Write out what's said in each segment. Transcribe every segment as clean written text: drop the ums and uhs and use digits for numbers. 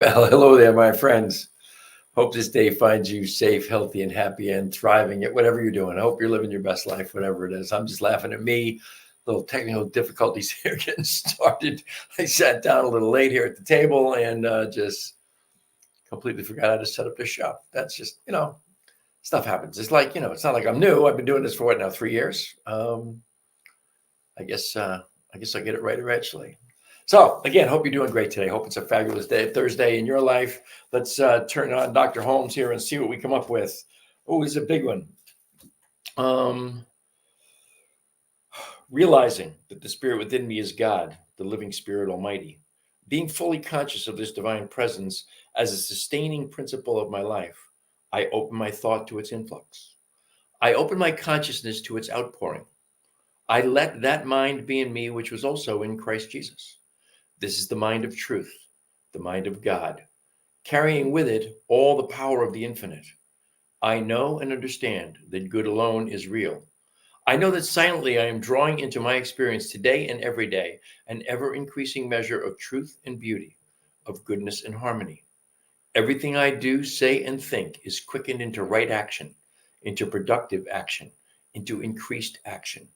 Well, hello there, my friends. Hope this day finds you safe, healthy, and happy and thriving at whatever you're doing. I hope you're living your best life, whatever it is. I'm just laughing at me. Little technical difficulties here getting started. I sat down a little late here at the table and just completely forgot how to set up the show. That's just, stuff happens. It's like, it's not like I'm new. I've been doing this for what now, 3 years? I guess I get it right eventually. So again, hope you're doing great today. Hope it's a fabulous day, Thursday in your life. Let's turn on Dr. Holmes here and see what we come up with. Oh, this is a big one. Realizing that the spirit within me is God, the living spirit almighty. Being fully conscious of this divine presence as a sustaining principle of my life, I open my thought to its influx. I open my consciousness to its outpouring. I let that mind be in me, which was also in Christ Jesus. This is the mind of truth, the mind of God, carrying with it all the power of the infinite. I know and understand that good alone is real. I know that silently I am drawing into my experience today and every day an ever-increasing measure of truth and beauty, of goodness and harmony. Everything I do, say, and think is quickened into right action, into productive action, into increased action.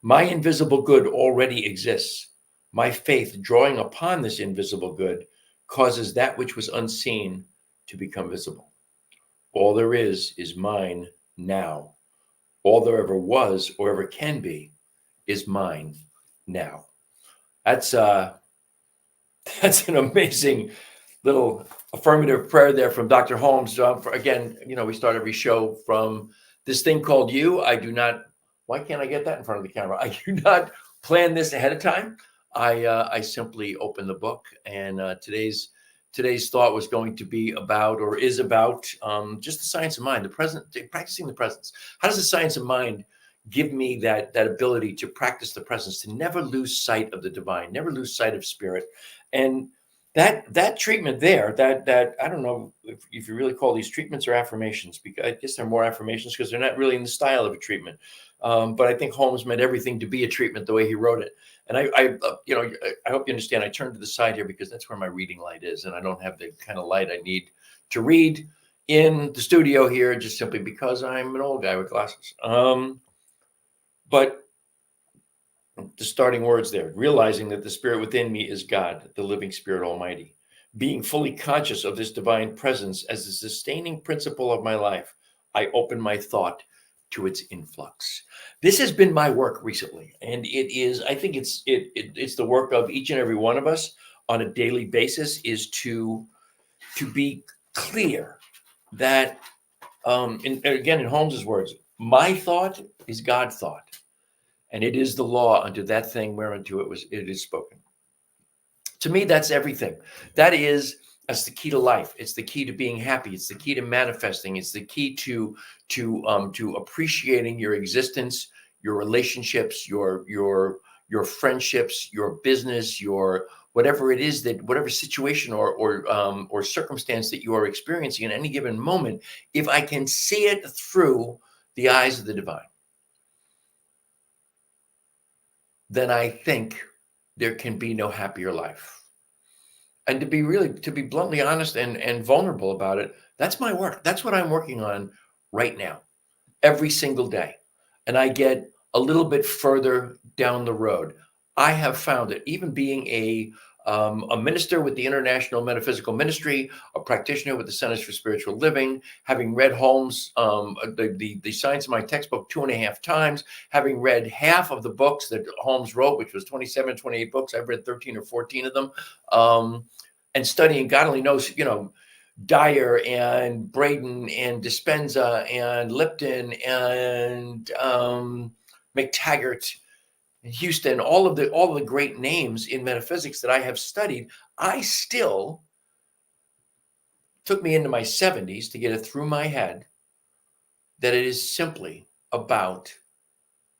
My invisible good already exists. My faith, drawing upon this invisible good, causes that which was unseen to become visible. All there is mine now. All there ever was or ever can be is mine now. That's an amazing little affirmative prayer there from Dr. Holmes. Again, we start every show from this thing called you. Why can't I get that in front of the camera? I do not plan this ahead of time. I simply open the book, and today's thought was going to be about, or is about, just the science of mind, the present, practicing the presence. How does the science of mind give me that ability to practice the presence, to never lose sight of the divine, never lose sight of spirit? And that treatment there, that I don't know if you really call these treatments or affirmations, because I guess they're more affirmations because they're not really in the style of a treatment. But I think Holmes meant everything to be a treatment the way he wrote it. And I hope you understand. I turned to the side here because that's where my reading light is, and I don't have the kind of light I need to read in the studio here, just simply because I'm an old guy with glasses. But the starting words there, realizing that the spirit within me is God, the living spirit almighty. Being fully conscious of this divine presence as the sustaining principle of my life, I open my thought to its influx. This has been my work recently, and I think it's the work of each and every one of us on a daily basis, is to be clear that, again, in Holmes's words, my thought is God thought, and it is the law unto that thing whereunto it is spoken. To me, that's everything. That's the key to life. It's the key to being happy. It's the key to manifesting. It's the key to appreciating your existence, your relationships, your friendships, your business, your whatever it is, that whatever situation or circumstance that you are experiencing at any given moment. If I can see it through the eyes of the divine, then I think there can be no happier life. And to be bluntly honest and vulnerable about it, that's my work. That's what I'm working on right now, every single day. And I get a little bit further down the road. I have found that even being a minister with the International Metaphysical Ministry, a practitioner with the Centers for Spiritual Living, having read Holmes, the Science of Mind textbook 2.5 times, having read half of the books that Holmes wrote, which was 27, 28 books. I've read 13 or 14 of them, and studying, God only knows, Dyer and Braden and Dispenza and Lipton and McTaggart, Houston, all of the great names in metaphysics that I have studied. I still took me into my 70s to get it through my head that it is simply about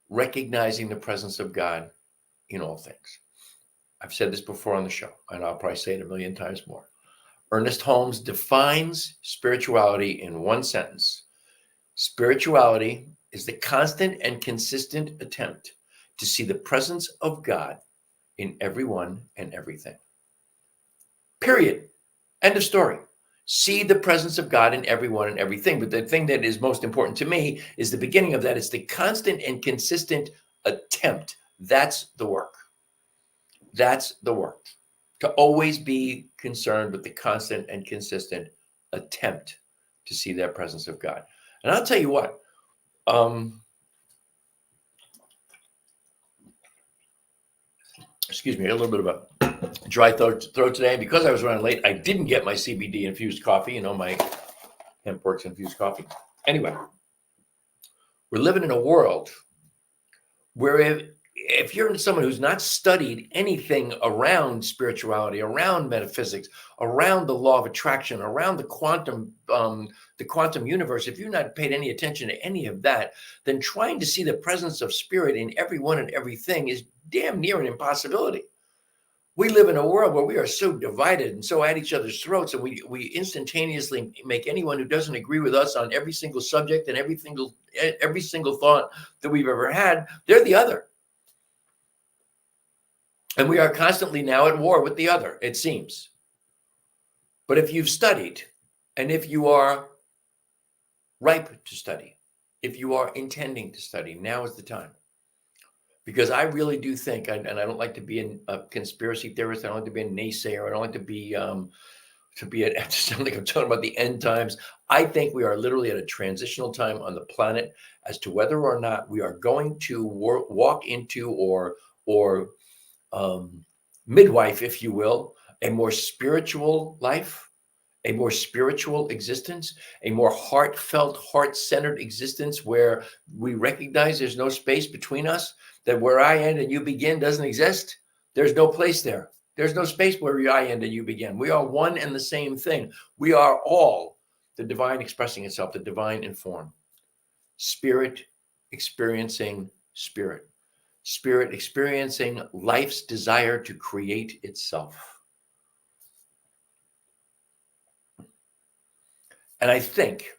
recognizing the presence of God in all things. I've said this before on the show, and I'll probably say it a million times more. Ernest Holmes defines spirituality in one sentence. Spirituality is the constant and consistent attempt to see the presence of God in everyone and everything. Period. End of story. See the presence of God in everyone and everything. But the thing that is most important to me is the beginning of that. It's the constant and consistent attempt. That's the work. That's the work. To always be concerned with the constant and consistent attempt to see that presence of God. And I'll tell you what, excuse me, a little bit of a dry throat today. Because I was running late, I didn't get my CBD infused coffee, my hemp works infused coffee. Anyway, we're living in a world where if you're someone who's not studied anything around spirituality, around metaphysics, around the law of attraction, around the quantum universe, if you've not paid any attention to any of that, then trying to see the presence of spirit in everyone and everything is damn near an impossibility. We live in a world where we are so divided and so at each other's throats, and we instantaneously make anyone who doesn't agree with us on every single subject and every single thought that we've ever had, they're the other. And we are constantly now at war with the other, it seems. But if you've studied, and if you are ripe to study, if you are intending to study, now is the time. Because I really do think, and I don't like to be a conspiracy theorist, I don't like to be a naysayer, I don't like to be sound like I'm talking about the end times. I think we are literally at a transitional time on the planet as to whether or not we are going to walk into or midwife, if you will, a more spiritual life, a more spiritual existence, a more heartfelt, heart-centered existence where we recognize there's no space between us, that where I end and you begin doesn't exist. There's no place there. There's no space where I end and you begin. We are one and the same thing. We are all the divine expressing itself, the divine in form. Spirit experiencing spirit. Spirit experiencing life's desire to create itself. And I think,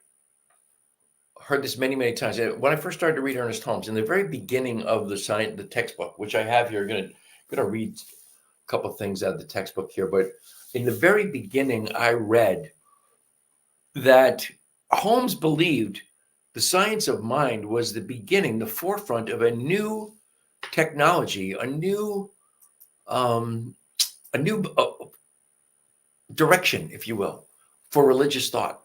heard this many, many times. When I first started to read Ernest Holmes, in the very beginning of the textbook, which I have here, I'm gonna read a couple of things out of the textbook here, but in the very beginning, I read that Holmes believed the science of mind was the beginning, the forefront of a new technology, a new direction, if you will, for religious thought.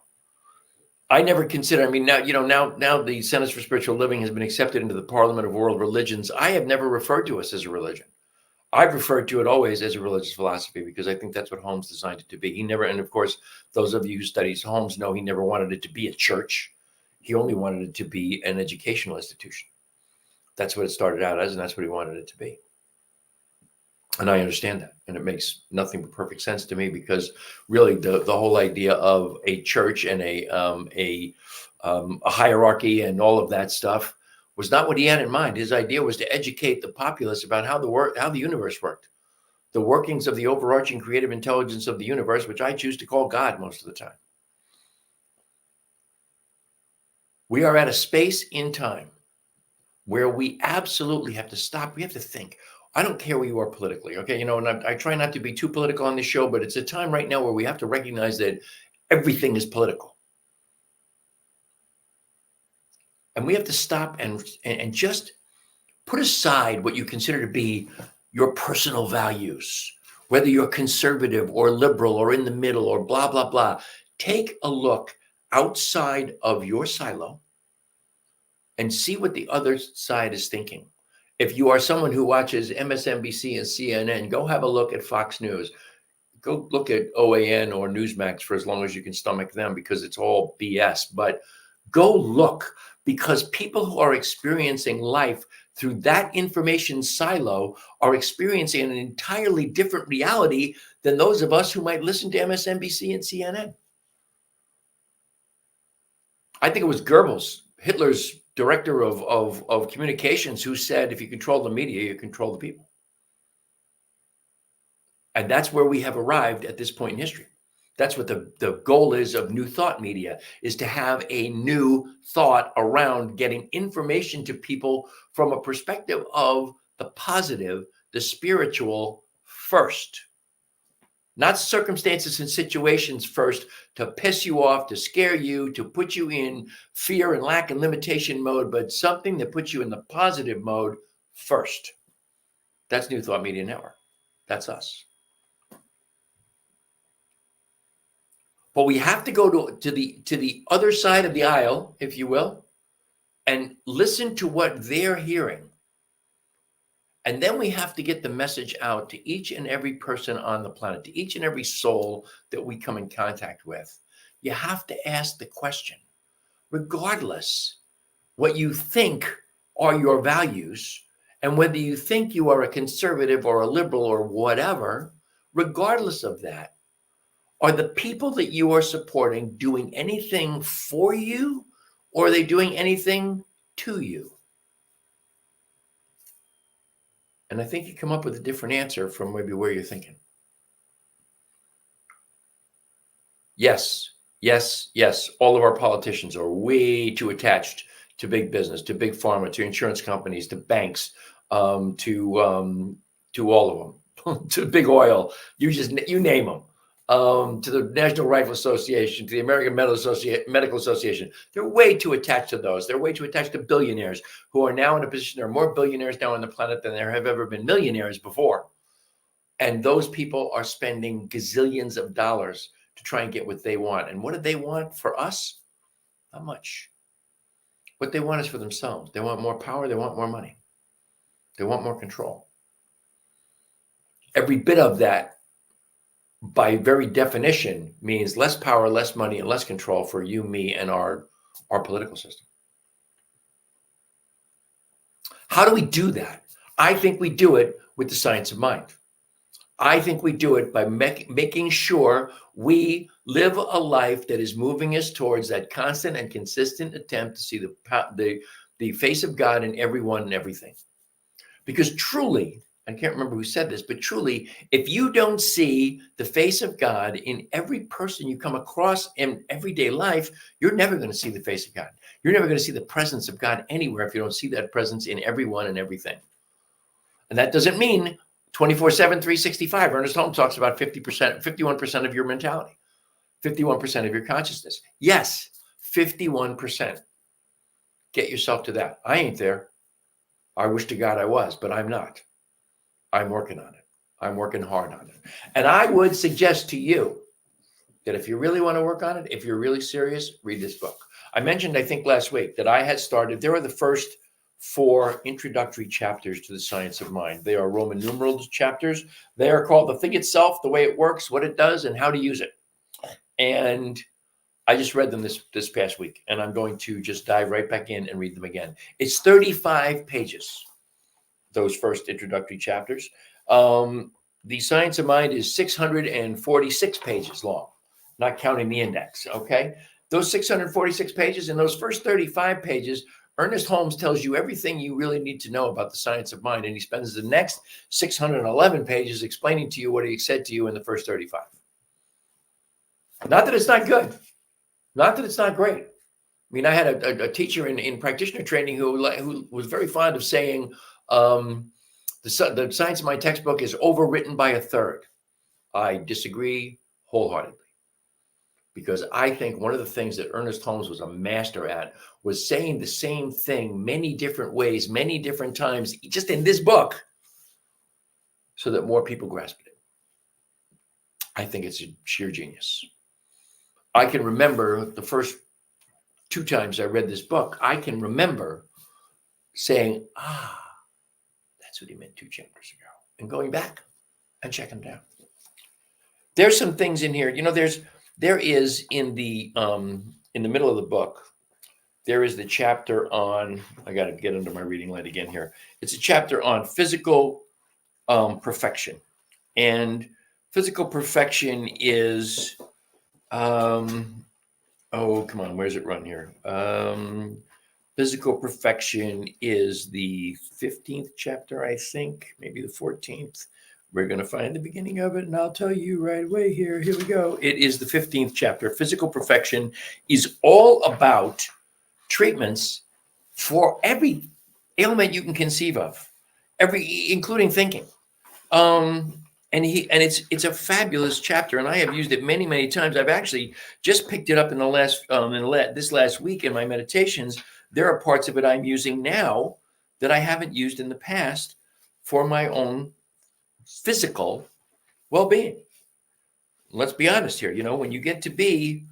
I never considered, now the Centers for Spiritual Living has been accepted into the Parliament of World Religions. I have never referred to us as a religion. I've referred to it always as a religious philosophy because I think that's what Holmes designed it to be. He never, and of course, those of you who study Holmes know he never wanted it to be a church. He only wanted it to be an educational institution. That's what it started out as, and that's what he wanted it to be. And I understand that, and it makes nothing but perfect sense to me because really the whole idea of a church and a hierarchy and all of that stuff was not what he had in mind. His idea was to educate the populace about how the universe worked, the workings of the overarching creative intelligence of the universe, which I choose to call God most of the time. We are at a space in time where we absolutely have to stop. We have to think. I don't care where you are politically, okay? And I try not to be too political on this show, but it's a time right now where we have to recognize that everything is political. And we have to stop and just put aside what you consider to be your personal values, whether you're conservative or liberal or in the middle or blah, blah, blah. Take a look outside of your silo and see what the other side is thinking. If you are someone who watches MSNBC and CNN, go have a look at Fox News. Go look at OAN or Newsmax for as long as you can stomach them because it's all BS. But go look, because people who are experiencing life through that information silo are experiencing an entirely different reality than those of us who might listen to MSNBC and CNN. I think it was Goebbels, Hitler's director of communications, who said, if you control the media, you control the people. And that's where we have arrived at this point in history. That's what the goal is of New Thought Media, is to have a new thought around getting information to people from a perspective of the positive, the spiritual first, not circumstances and situations first to piss you off, to scare you, to put you in fear and lack and limitation mode, but something that puts you in the positive mode first. That's New Thought Media Network. That's us. But we have to go to the other side of the aisle, if you will, and listen to what they're hearing. And then we have to get the message out to each and every person on the planet, to each and every soul that we come in contact with. You have to ask the question, regardless what you think are your values, and whether you think you are a conservative or a liberal or whatever, regardless of that, are the people that you are supporting doing anything for you, or are they doing anything to you? And I think you come up with a different answer from maybe where you're thinking. Yes, yes, yes. All of our politicians are way too attached to big business, to big pharma, to insurance companies, to banks, to all of them, to big oil. You name them. To the National Rifle Association, to the American Medical Association. They're way too attached to those. They're way too attached to billionaires who are now in a position, there are more billionaires now on the planet than there have ever been millionaires before. And those people are spending gazillions of dollars to try and get what they want. And what do they want for us? Not much. What they want is for themselves. They want more power. They want more money. They want more control. Every bit of that, by very definition, means less power, less money, and less control for you, me, and our political system. How do we do that? I think we do it with the science of mind. I think we do it by making sure we live a life that is moving us towards that constant and consistent attempt to see the face of God in everyone and everything. Because truly, I can't remember who said this, but truly, if you don't see the face of God in every person you come across in everyday life, you're never going to see the face of God. You're never going to see the presence of God anywhere if you don't see that presence in everyone and everything. And that doesn't mean 24/7, 365. Ernest Holmes talks about 50%, 51% of your mentality, 51% of your consciousness. Yes, 51%. Get yourself to that. I ain't there. I wish to God I was, but I'm not. I'm working on it. I'm working hard on it. And I would suggest to you that if you really want to work on it, if you're really serious, read this book. I mentioned, I think last week, that I had started, there are the first 4 introductory chapters to the science of mind. They are Roman numeral chapters. They are called The Thing Itself, The Way It Works, What It Does, and How to Use It. And I just read them this past week, and I'm going to just dive right back in and read them again. It's 35 pages. Those first introductory chapters. The Science of Mind is 646 pages long, not counting the index, okay? Those 646 pages, in those first 35 pages, Ernest Holmes tells you everything you really need to know about the science of mind, and he spends the next 611 pages explaining to you what he said to you in the first 35. Not that it's not good. Not that it's not great. I mean, I had a teacher in practitioner training who was very fond of saying, the Science of Mind textbook is overwritten by a third. I disagree wholeheartedly, because I think one of the things that Ernest Holmes was a master at was saying the same thing many different ways, many different times, just in this book, so that more people grasped it. I think it's a sheer genius. I can remember the first 2 times I read this book, I can remember saying, that's what he meant 2 chapters ago, and going back and checking them down. There's some things in here, there is in the middle of the book, there is the chapter on, I got to get under my reading light again here. It's a chapter on physical perfection. And physical perfection is, come on, where's it run here? Physical perfection is the 15th chapter, I think, maybe the 14th. We're going to find the beginning of it, and I'll tell you right away here. Here we go. It is the 15th chapter. Physical perfection is all about treatments for every ailment you can conceive of, including thinking. And it's a fabulous chapter, and I have used it many, many times. I've actually just picked it up in the last this last week in my meditations. There are parts of it I'm using now that I haven't used in the past for my own physical well-being. Let's be honest here. When you get to be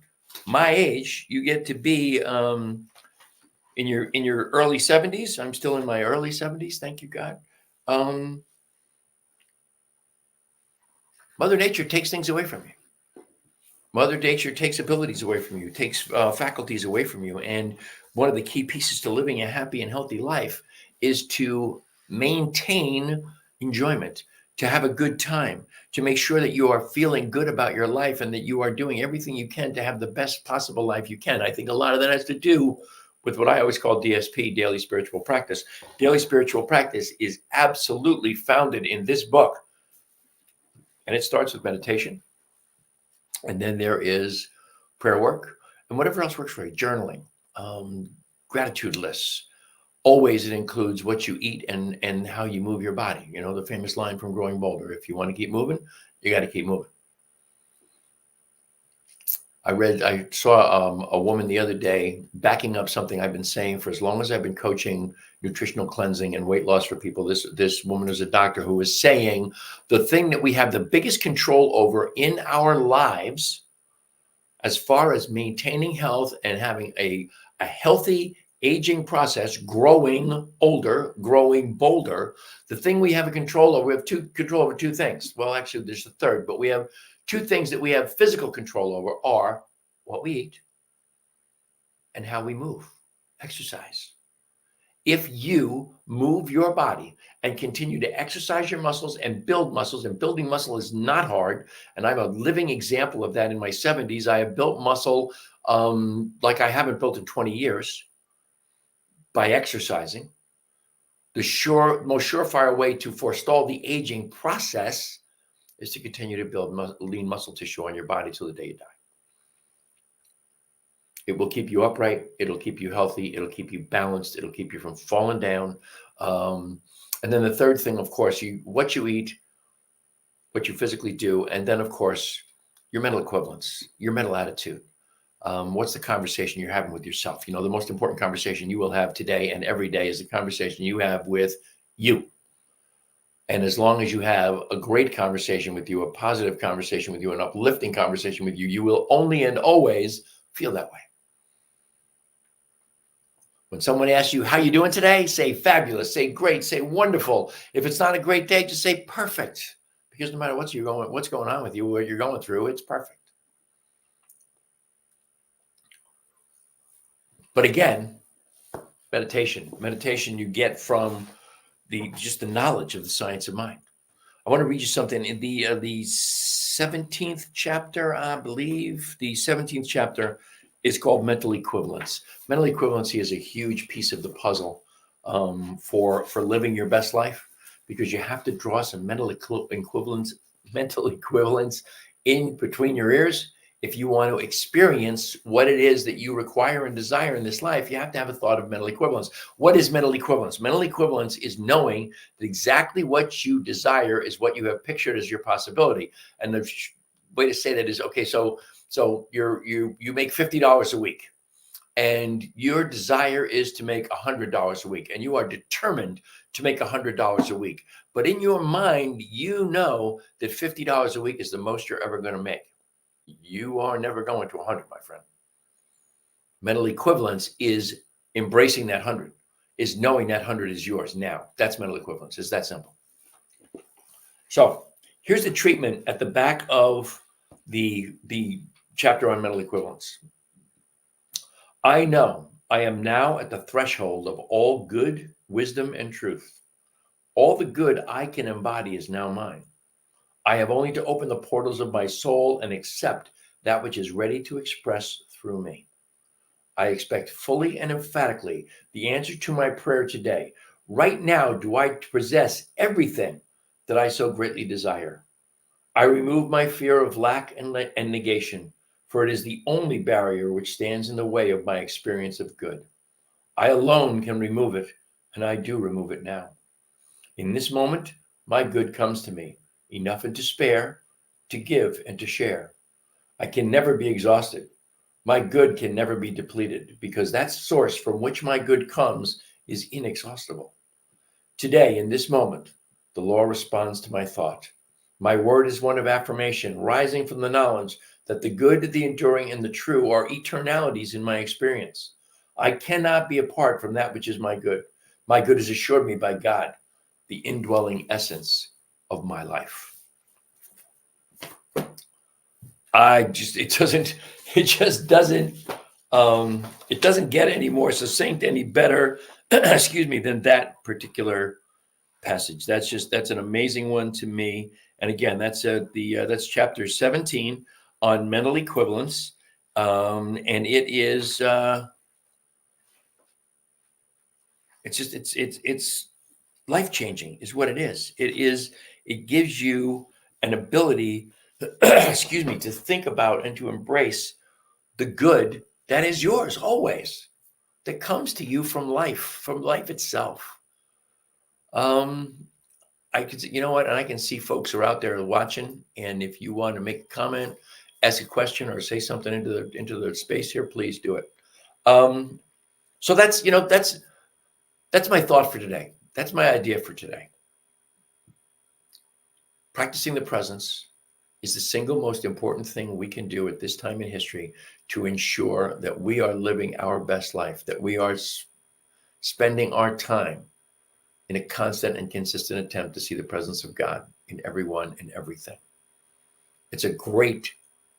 my age, you get to be in your early 70s. I'm still in my early 70s. Thank you, God. Mother Nature takes things away from you. Mother Nature takes abilities away from you, takes faculties away from you. And one of the key pieces to living a happy and healthy life is to maintain enjoyment, to have a good time, to make sure that you are feeling good about your life and that you are doing everything you can to have the best possible life you can. I think a lot of that has to do with what I always call DSP, daily spiritual practice. Daily spiritual practice is absolutely founded in this book. And it starts with meditation. And then there is prayer work and whatever else works for you, journaling, gratitude lists. Always it includes what you eat and how you move your body. The famous line from Growing Bolder, if you want to keep moving, you got to keep moving. I saw a woman the other day backing up something I've been saying for as long as I've been coaching nutritional cleansing and weight loss for people. This woman is a doctor who was saying the thing that we have the biggest control over in our lives, as far as maintaining health and having a healthy aging process, growing older, growing bolder, the thing we have a control over, we have control over two things. Well, actually, there's a third, but we have two things that we have physical control over are what we eat and how we move, exercise. If you move your body and continue to exercise your muscles and build muscles, and building muscle is not hard, and I'm a living example of that in my 70s. I have built muscle like I haven't built in 20 years by exercising. The most surefire way to forestall the aging process is to continue to build lean muscle tissue on your body till the day you die. It will keep you upright. It'll keep you healthy. It'll keep you balanced. It'll keep you from falling down. And then the third thing, of course, what you eat, what you physically do, and then, of course, your mental equivalence, your mental attitude. What's the conversation you're having with yourself? The most important conversation you will have today and every day is the conversation you have with you. And as long as you have a great conversation with you, a positive conversation with you, an uplifting conversation with you, you will only and always feel that way. When someone asks you, how you doing today? Say fabulous, say great, say wonderful. If it's not a great day, just say perfect. Because no matter what's going on with you, what you're going through, it's perfect. But again, meditation you get from just the knowledge of the science of mind. I want to read you something in the 17th chapter, I believe. The 17th chapter is called mental equivalence. Mental equivalency is a huge piece of the puzzle for living your best life, because you have to draw some mental equivalence in between your ears. If you want to experience what it is that you require and desire in this life, you have to have a thought of mental equivalence. What is mental equivalence? Mental equivalence is knowing that exactly what you desire is what you have pictured as your possibility. And the way to say that is, okay, so you make $50 a week, and your desire is to make $100 a week, and you are determined to make $100 a week. But in your mind, you know that $50 a week is the most you're ever going to make. You are never going to 100, my friend. Mental equivalence is embracing that 100, is knowing that 100 is yours now. That's mental equivalence. It's that simple. So here's the treatment at the back of the chapter on mental equivalence. I know I am now at the threshold of all good, wisdom, and truth. All the good I can embody is now mine. I have only to open the portals of my soul and accept that which is ready to express through me. I expect fully and emphatically the answer to my prayer today. Right now, do I possess everything that I so greatly desire? I remove my fear of lack and negation, for it is the only barrier which stands in the way of my experience of good. I alone can remove it, and I do remove it now. In this moment, my good comes to me, enough and to spare, to give and to share. I can never be exhausted. My good can never be depleted because that source from which my good comes is inexhaustible. Today, in this moment, the law responds to my thought. My word is one of affirmation, rising from the knowledge that the good, the enduring, and the true are eternalities in my experience. I cannot be apart from that which is my good. My good is assured me by God, the indwelling essence of my life. It doesn't get any more succinct, any better, than that particular passage. That's an amazing one to me. And again, that's chapter 17 on mental equivalence. And it is, it's life-changing is what it is. It gives you an ability, to think about and to embrace the good that is yours always, that comes to you from life itself. I could, you know what, and I can see folks are out there watching, and if you want to make a comment, ask a question, or say something into the space here, please do it. So that's my thought for today. That's my idea for today. Practicing the presence is the single most important thing we can do at this time in history to ensure that we are living our best life, that we are spending our time in a constant and consistent attempt to see the presence of God in everyone and everything. It's a great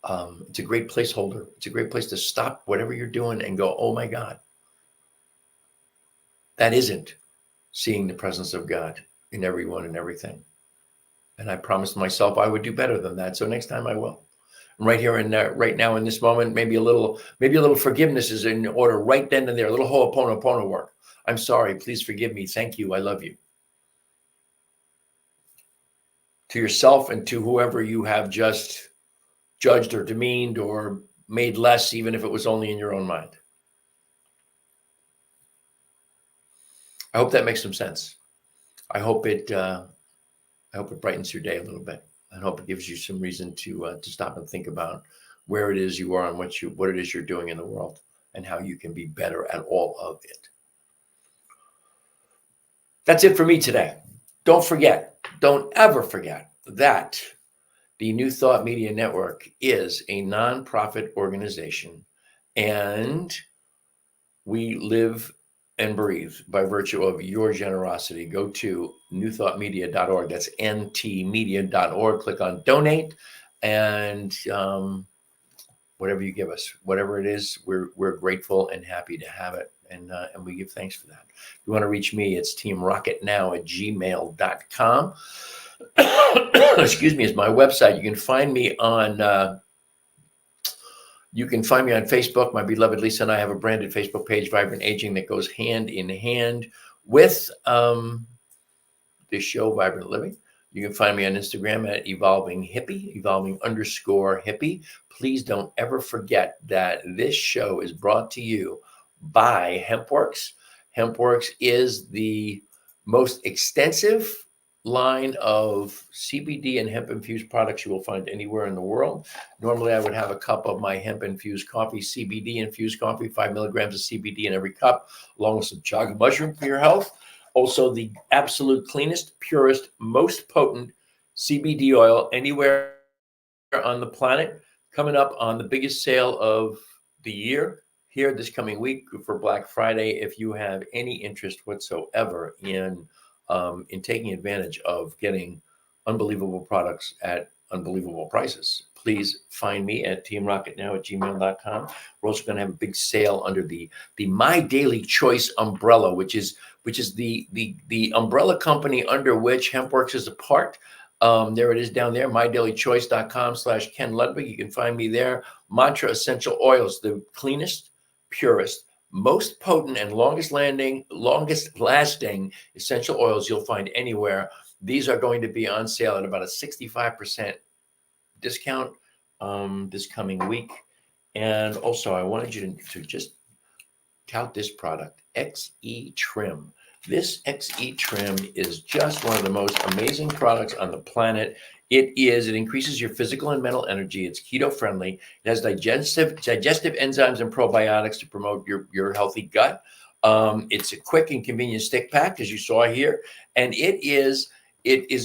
placeholder. It's a great place to stop whatever you're doing and go, oh my God, that isn't seeing the presence of God in everyone and everything. And I promised myself I would do better than that. So next time I will. And right here and right now in this moment, maybe a little forgiveness is in order right then and there. A little ho'oponopono work. I'm sorry. Please forgive me. Thank you. I love you. To yourself and to whoever you have just judged or demeaned or made less, even if it was only in your own mind. I hope that makes some sense. I hope it brightens your day a little bit. I hope it gives you some reason to stop and think about where it is you are and what it is you're doing in the world and how you can be better at all of it. That's it for me today. Don't ever forget that the New Thought Media Network is a nonprofit organization, and we live and breathe by virtue of your generosity. Go to newthoughtmedia.org. That's ntmedia.org. Click on donate, and whatever you give us, whatever it is, we're grateful and happy to have it, and we give thanks for that. If you want to reach me, it's teamrocketnow@gmail.com. Excuse me, is my website. You can find me on Facebook. My beloved Lisa and I have a branded Facebook page, Vibrant Aging, that goes hand in hand with this show, Vibrant Living. You can find me on Instagram at Evolving Hippie, evolving_hippie. Please don't ever forget that this show is brought to you by HempWorks. HempWorks is the most extensive line of CBD and hemp-infused products you will find anywhere in the world. Normally, I would have a cup of my hemp-infused coffee, CBD-infused coffee, 5 milligrams of CBD in every cup, along with some chaga mushroom for your health. Also, the absolute cleanest, purest, most potent CBD oil anywhere on the planet, coming up on the biggest sale of the year here this coming week for Black Friday. If you have any interest whatsoever in taking advantage of getting unbelievable products at unbelievable prices, please find me at teamrocketnow@gmail.com. We're also going to have a big sale under the My Daily Choice umbrella, which is the umbrella company under which HempWorks is a part. There it is down there, mydailychoice.com/Ken Ludwig. You can find me there. Mantra Essential Oils, the cleanest, purest, most potent, and longest lasting essential oils you'll find anywhere. These are going to be on sale at about a 65% discount this coming week. And also, I wanted you to just tout this product, XE Trim. This XE trim is just one of the most amazing products on the planet. It increases your physical and mental energy. It's keto friendly. It has digestive enzymes and probiotics to promote your healthy gut. It's a quick and convenient stick pack, as you saw here. And it is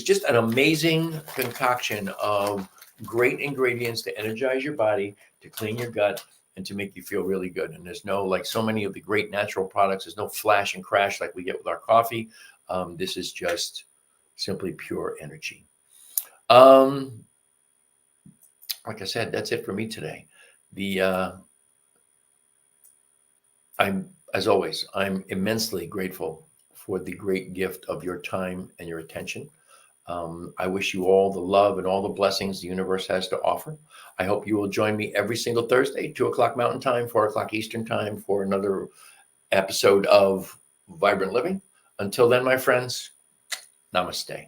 just an amazing concoction of great ingredients to energize your body, to clean your gut, and to make you feel really good. And there's no, like so many of the great natural products, there's no flash and crash like we get with our coffee. This is just simply pure energy. Like I said, that's it for me today. As always, I'm immensely grateful for the great gift of your time and your attention. I wish you all the love and all the blessings the universe has to offer. I hope you will join me every single Thursday, 2:00 Mountain Time, 4:00 Eastern Time, for another episode of Vibrant Living. Until then, my friends, namaste.